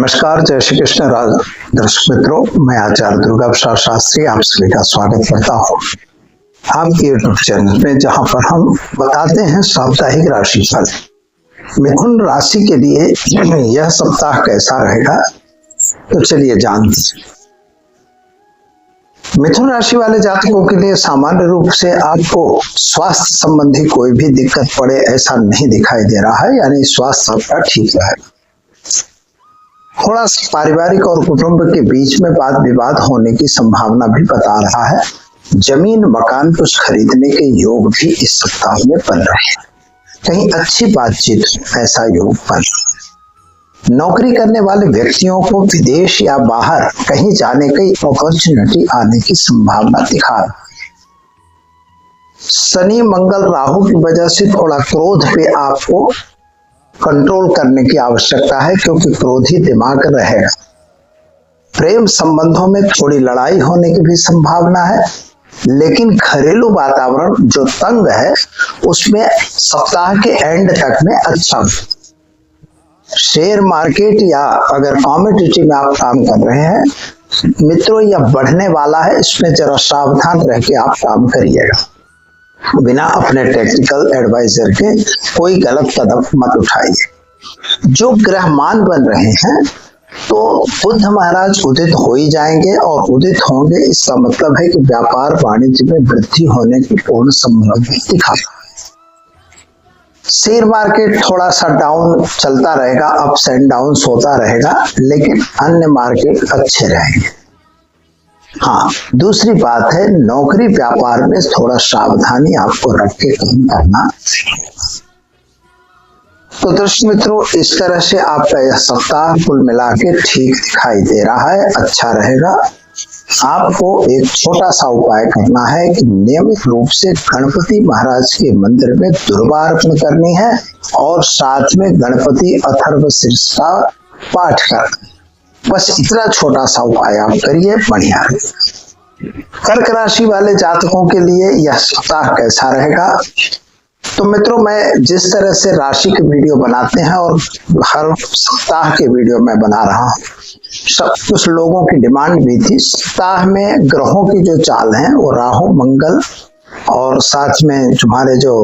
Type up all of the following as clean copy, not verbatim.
नमस्कार, जय श्री कृष्ण। दर्शक मित्रों, मैं आचार्य दुर्गा प्रसाद शास्त्री आप सभी का स्वागत करता हूँ आपके यूट्यूब चैनल में, जहाँ पर हम बताते हैं साप्ताहिक राशिफल। मिथुन राशि के लिए यह सप्ताह कैसा रहेगा, तो चलिए जानते हैं। मिथुन राशि वाले जातकों के लिए सामान्य रूप से आपको स्वास्थ्य संबंधी कोई भी दिक्कत पड़े ऐसा नहीं दिखाई दे रहा है, यानी स्वास्थ्य आपका ठीक रहेगा। थोड़ा सा पारिवारिक और कुटुंब के बीच में वाद विवाद होने की संभावना भी बता रहा है। जमीन मकान कुछ खरीदने के योग भी इस सप्ताह में बन रहे हैं। कहीं अच्छी बातचीत ऐसा योग बन रहा है। नौकरी करने वाले व्यक्तियों को विदेश या बाहर कहीं जाने की अपॉर्चुनिटी आने की संभावना दिखा रहा है। शनि मंगल राहु की वजह से थोड़ा क्रोध पे आपको कंट्रोल करने की आवश्यकता है, क्योंकि क्रोधी दिमाग रहेगा। प्रेम संबंधों में थोड़ी लड़ाई होने की भी संभावना है, लेकिन घरेलू वातावरण जो तंग है उसमें सप्ताह के एंड तक में अच्छा। शेयर मार्केट या अगर कमोडिटी में आप काम कर रहे हैं मित्रों, यह बढ़ने वाला है, इसमें जरा सावधान रह के आप काम करिएगा। बिना अपने टेक्निकल एडवाइजर के कोई गलत कदम मत उठाइए। जो ग्रहमान बन रहे हैं तो बुध महाराज उदित हो ही जाएंगे, और उदित होंगे इसका मतलब है कि व्यापार वाणिज्य में वृद्धि होने की पूर्ण संभावना दिखा रहा है। शेयर मार्केट थोड़ा सा डाउन चलता रहेगा, अप्स एंड डाउन्स होता रहेगा, लेकिन अन्य मार्केट अच्छे रहेंगे। हाँ, दूसरी बात है नौकरी व्यापार में थोड़ा सावधानी आपको रख के काम करना। तो दर्शक मित्रों, इस तरह से आपका यह सप्ताह कुल मिला के ठीक दिखाई दे रहा है, अच्छा रहेगा। आपको एक छोटा सा उपाय करना है कि नियमित रूप से गणपति महाराज के मंदिर में दुर्वा अर्पण करनी है, और साथ में गणपति अथर्व शीर्ष का पाठ करना। बस इतना छोटा सा उपाय आप करिए, बढ़िया रहेगा। कर्क राशि वाले जातकों के लिए यह सप्ताह कैसा रहेगा, तो मित्रों मैं जिस तरह से राशि के वीडियो बनाते हैं और हर सप्ताह के वीडियो में बना रहा हूँ, सब कुछ लोगों की डिमांड भी थी। सप्ताह में ग्रहों की जो चाल है वो राहु मंगल और साथ में तुम्हारे जो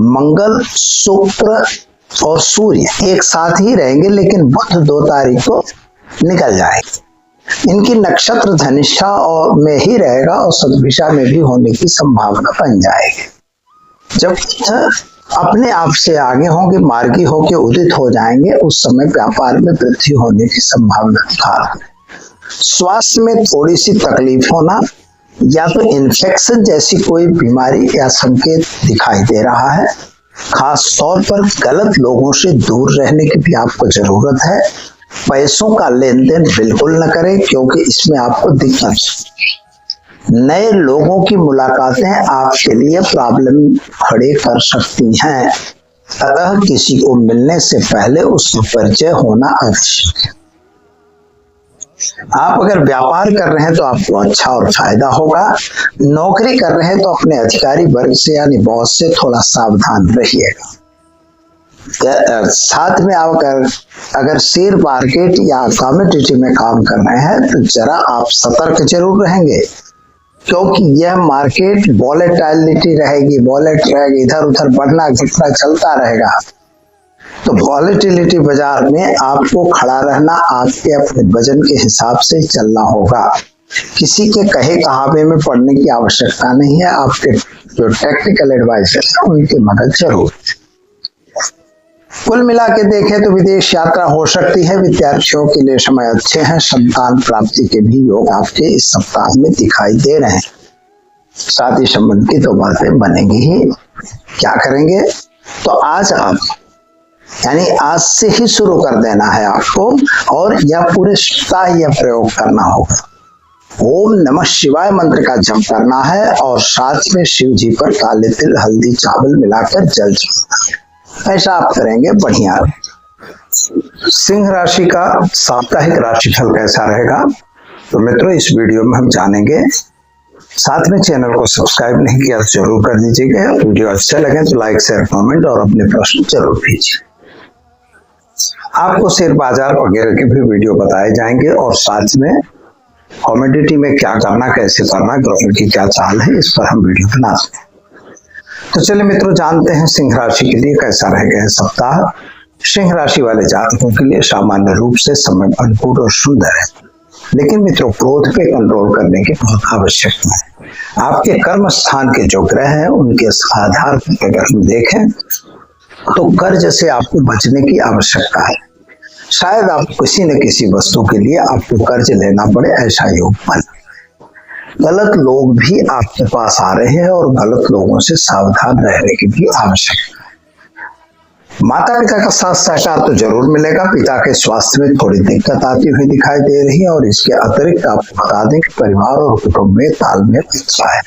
मंगल शुक्र और सूर्य एक साथ ही रहेंगे, लेकिन बुध 2 तारीख को निकल जाएगी। इनकी नक्षत्र धनिष्ठा और में ही रहेगा और सद्भिषा में भी होने की संभावना बन जाएगी। जब अपने आप से आगे होंगे, मार्गी होके उदित हो जाएंगे, उस समय व्यापार में वृद्धि होने की संभावना दिखा रहा है। स्वास्थ्य में थोड़ी सी तकलीफ होना या तो इन्फेक्शन जैसी कोई बीमारी या संकेत दिखाई दे रहा है। खास तौर पर गलत लोगों से दूर रहने की भी आपको जरूरत है। पैसों का लेन देन बिल्कुल न करें, क्योंकि इसमें आपको दिक्कत। नए लोगों की मुलाकातें आपके लिए प्रॉब्लम खड़े कर सकती हैं, अतः किसी को मिलने से पहले उसका परिचय होना आवश्यक है। आप अगर व्यापार कर रहे हैं तो आपको अच्छा और फायदा होगा। नौकरी कर रहे हैं तो अपने अधिकारी वर्ग से यानी बॉस से थोड़ा सावधान रहिएगा। साथ में आप अगर शेयर मार्केट या कमोडिटी में काम कर रहे हैं तो जरा आप सतर्क जरूर रहेंगे, क्योंकि यह मार्केट वॉलेटिलिटी रहेगी, इधर उधर बढ़ना घटना चलता रहेगा। तो वॉलेटिलिटी बाजार में आपको खड़ा रहना, आपके अपने वजन के हिसाब से चलना होगा। किसी के कहे कहावे में पड़ने की आवश्यकता नहीं है। आपके जो टेक्निकल एडवाइजर है उनकी मदद जरूर। कुल मिला के देखें तो विदेश यात्रा हो सकती है। विद्यार्थियों के लिए समय अच्छे हैं। संतान प्राप्ति के भी योग आपके इस सप्ताह में दिखाई दे रहे हैं। शादी संबंध की तो बातें बनेंगी ही। क्या करेंगे, तो आज आप यानी आज से ही शुरू कर देना है आपको, और यह पूरे सप्ताह यह प्रयोग करना होगा। ओम नमः शिवाय मंत्र का जप करना है, और साथ में शिव जी पर काले तिल हल्दी चावल मिलाकर जल चढ़ाना है। ऐसा आप करेंगे, बढ़िया रहेगा। सिंह राशि का साप्ताहिक राशिफल कैसा रहेगा, तो मित्रों इस वीडियो में हम जानेंगे। साथ में चैनल को सब्सक्राइब नहीं किया तो जरूर कर दीजिएगा। वीडियो अच्छा लगे तो लाइक शेयर कमेंट और अपने प्रश्न जरूर भेजिए। आपको शेयर बाजार वगैरह के भी वीडियो बताए जाएंगे और साथ में कमोडिटी में क्या करना, कैसे करना, ग्रोथ की क्या चाल है, इस पर हम वीडियो बना रहे हैं। तो चलिए मित्रों, जानते हैं सिंह राशि के लिए कैसा रहेगा यह सप्ताह। सिंह राशि वाले जातकों के लिए सामान्य रूप से समय अनुकूल और सुंदर है, लेकिन मित्रों क्रोध पे कंट्रोल करने की बहुत आवश्यकता है। आपके कर्म स्थान के जो ग्रह हैं उनके आधार पर अगर हम देखें तो कर्ज से आपको बचने की आवश्यकता है। शायद आप किसी न किसी वस्तु के लिए आपको कर्ज लेना पड़े, ऐसा योग बन। गलत लोग भी आपके पास आ रहे हैं और गलत लोगों से सावधान रहने की भी आवश्यकता है। माता पिता का साथ सहकार तो जरूर मिलेगा। पिता के स्वास्थ्य में थोड़ी दिक्कत आती हुई दिखाई दे रही है और इसके अतिरिक्त आपको बता दें कि परिवार और कुटुंब में तालमेल अच्छा है।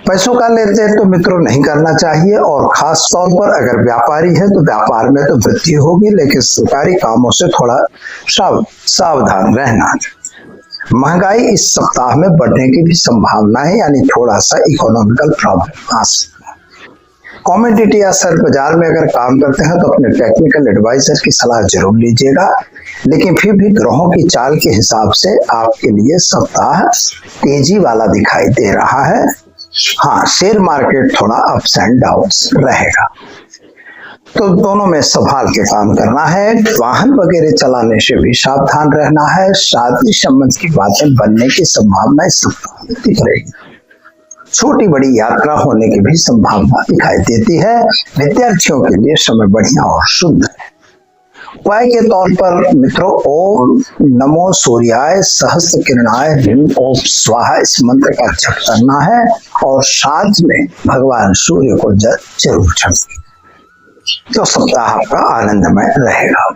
पैसों का लेन देन तो मित्रों नहीं करना चाहिए और खास तौर पर अगर व्यापारी है तो व्यापार में तो वृद्धि होगी, लेकिन सरकारी कामों से थोड़ा सावधान रहना। महंगाई इस सप्ताह में बढ़ने की भी संभावना है, यानी थोड़ा सा इकोनॉमिकल प्रॉब्लम आ सकता है। कमोडिटी या शेयर बाजार में अगर काम करते हैं तो अपने टेक्निकल एडवाइजर की सलाह जरूर लीजिएगा, लेकिन फिर भी ग्रहों की चाल के हिसाब से आपके लिए सप्ताह तेजी वाला दिखाई दे रहा है। हाँ, शेयर मार्केट थोड़ा अप्स एंड डाउन्स रहेगा, तो दोनों में संभाल के काम करना है। वाहन वगैरह चलाने से भी सावधान रहना है। शादी संबंध की बातें बनने की संभावना इस सप्ताह में दिख रही है। छोटी बड़ी यात्रा होने की भी संभावना दिखाई देती है। विद्यार्थियों के लिए समय बढ़िया और सुंदर है। उपाय के तौर पर मित्रों ओम नमो सूर्याय सहस्त्र किरणाय ह्रीं ओम स्वाहा इस मंत्र का जप करना है और साथ में भगवान सूर्य को जल जरूर चढ़ाएं, तो सप्ताह आपका आनंदमय रहेगा।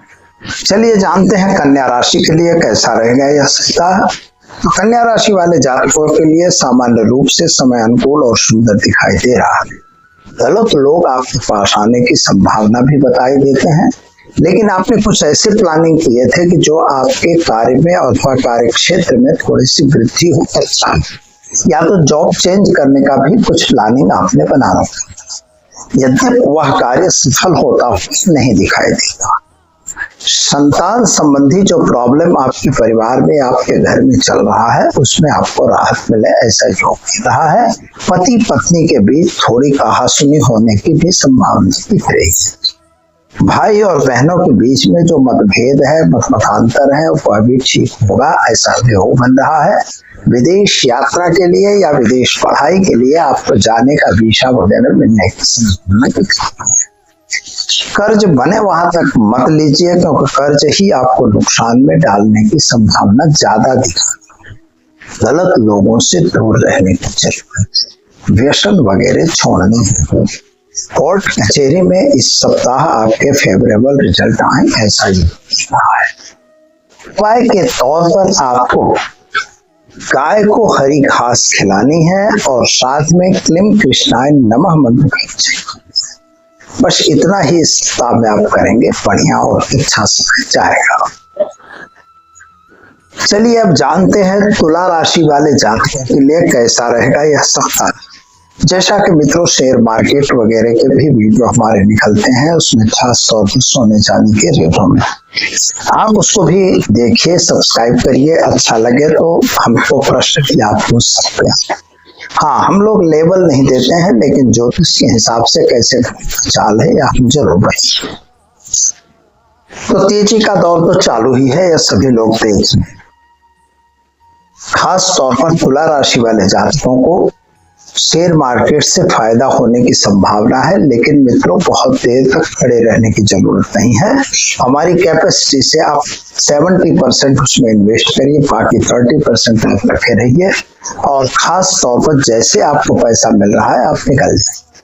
चलिए जानते हैं कन्या राशि के लिए कैसा रहेगा यह सप्ताह। तो कन्या राशि वाले जातकों के लिए सामान्य रूप से समय अनुकूल और सुंदर दिखाई दे रहा है। गलत लोग आपके पास आने की संभावना भी बताई देते हैं, लेकिन आपने कुछ ऐसे प्लानिंग किए थे कि जो आपके कार्य में अथवा कार्य क्षेत्र में थोड़ी सी वृद्धि हो सकता है, या तो जॉब चेंज करने का भी कुछ प्लानिंग आपने बना रखा था। यद्यपि वह कार्य सफल होता नहीं दिखाई देता। संतान संबंधी जो प्रॉब्लम आपके परिवार में आपके घर में चल रहा है उसमें आपको राहत मिले, ऐसा योग दिख रहा है। पति पत्नी के बीच थोड़ी कहासुनी होने की भी संभावना दिख रही है। भाई और बहनों के बीच में जो मतभेद है, मतांतर है, वह भी ठीक होगा, ऐसा योग बन रहा है। विदेश यात्रा के लिए या विदेश पढ़ाई के लिए आपको जाने का वीजा वगैरह मिलने की संभावना दिख रही है। कर्ज बने वहां तक मत लीजिए, क्योंकि कर्ज ही आपको नुकसान में डालने की संभावना ज्यादा दिखाती है। गलत लोगों से दूर रहने की जरूरत है। व्यसन वगैरह छोड़ने हैं। कोर्ट कचहरी में इस सप्ताह आपके फेवरेबल रिजल्ट आए, ऐसा ही रहा है। उपाय के तौर पर आपको गाय को हरी घास खिलानी है और साथ में क्लीं कृष्णाय नमः मंत्र का बस इतना ही इस सप्ताह में आप करेंगे, बढ़िया और अच्छा समय जाएगा। चलिए अब जानते हैं तुला राशि वाले जातकों के लिए कैसा रहेगा यह सप्ताह। जैसा कि मित्रों शेयर मार्केट वगैरह के भी वीडियो हमारे निकलते हैं, उसमें खास तौर पर सोने चांदी के रेटों में आप उसको भी देखिए, सब्सक्राइब करिए। अच्छा लगे तो हमको प्रश्न भी आप पूछ सकते हैं। हाँ, हम लोग लेबल नहीं देते हैं, लेकिन ज्योतिष के हिसाब से कैसे चाल है या हम जरूर बताएं। तो तेजी का दौर तो चालू ही है, यह सभी लोग तेज हैं। खास तौर पर तुला राशि वाले जातकों को शेयर मार्केट से फायदा होने की संभावना है, लेकिन मित्रों बहुत देर तक खड़े रहने की जरूरत नहीं है। हमारी कैपेसिटी से आप 70% उसमें इन्वेस्ट करिए, बाकी 30% आप रखे रहिए और खास तौर पर जैसे आपको पैसा मिल रहा है आप निकल जाए।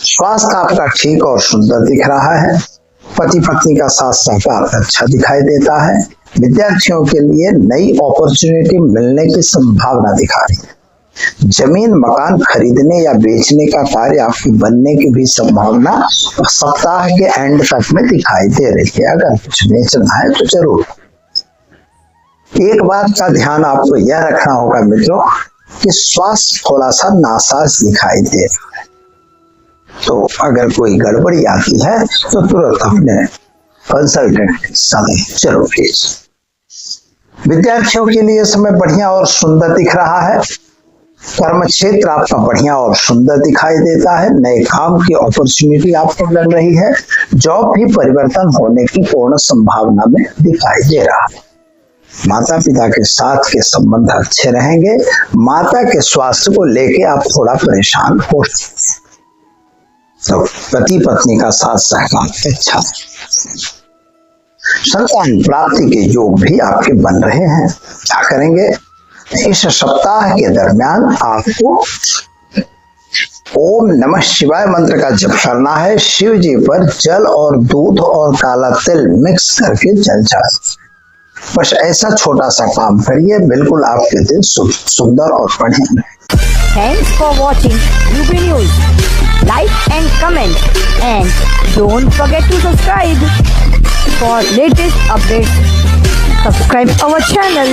स्वास्थ्य आपका ठीक और सुंदर दिख रहा है। पति पत्नी का साथ सहकार अच्छा दिखाई देता है। विद्यार्थियों के लिए नई अपॉर्चुनिटी मिलने की संभावना दिखा रही है। जमीन मकान खरीदने या बेचने का कार्य आपकी बनने की भी संभावना सप्ताह के एंड तक में दिखाई दे रही है। अगर कुछ बेचना है तो जरूर। एक बात का ध्यान आपको यह रखना होगा मित्रों कि स्वास्थ्य थोड़ा सा नासाज दिखाई दे रहा है, तो अगर कोई गड़बड़ी आती है तो तुरंत अपने कंसल्टेंट की सलाह जरूर लीजिए। विद्यार्थियों के लिए समय बढ़िया और सुंदर दिख रहा है। कर्म क्षेत्र आपका बढ़िया और सुंदर दिखाई देता है। नए काम की अपॉर्चुनिटी आपको मिल रही है। जॉब भी परिवर्तन होने की पूर्ण संभावना में दिखाई दे रहा है। माता पिता के साथ के संबंध अच्छे रहेंगे। माता के स्वास्थ्य को लेके आप थोड़ा परेशान हो सकते हैं। तो पति पत्नी का साथ सहकार अच्छा है। संतान प्राप्ति के योग भी आपके बन रहे हैं। क्या करेंगे? इस सप्ताह के दरमियान आपको ओम नमः शिवाय मंत्र का जप करना है। शिव जी पर जल और दूध और काला तिल मिक्स करके जल चढ़ाएं। बस ऐसा छोटा सा काम करिए, बिल्कुल आपके दिन सुंदर और बढ़िया रहे। Thanks for watching UP news. Like and comment and don't forget to subscribe for latest updates. Subscribe our channel.